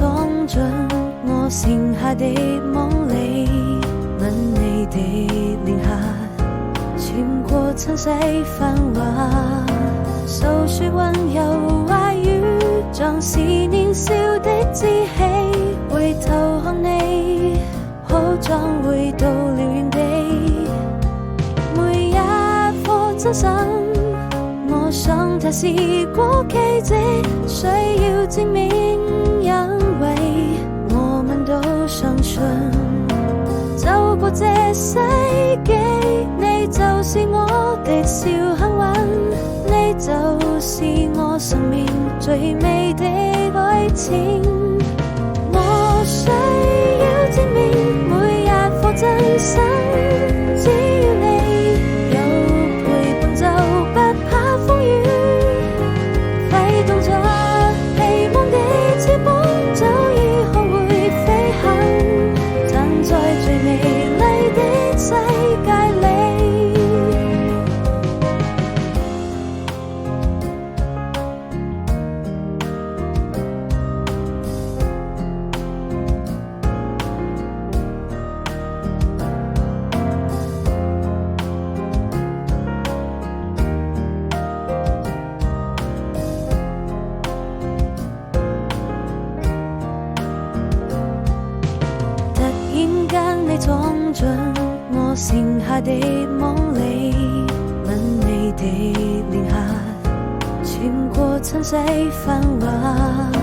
闖進我剩下的夢裡，吻你的臉頰，穿過塵世繁華，訴說溫柔話語，像是年少的志氣。回頭看你，好像回到了原地，每一顆真心，我想它是過奇蹟，需要證明，因為我們都相信，走過這世紀，你就是我的小幸運，你就是我生命最美的愛情。我需要證明每一顆真心，只要你有陪伴就不怕風雨，揮動着希望的翅膀，早已學會飛行，站在最美麗的世界裡。你闖進我剩下的夢裡，吻你的臉頰，穿過塵世繁華。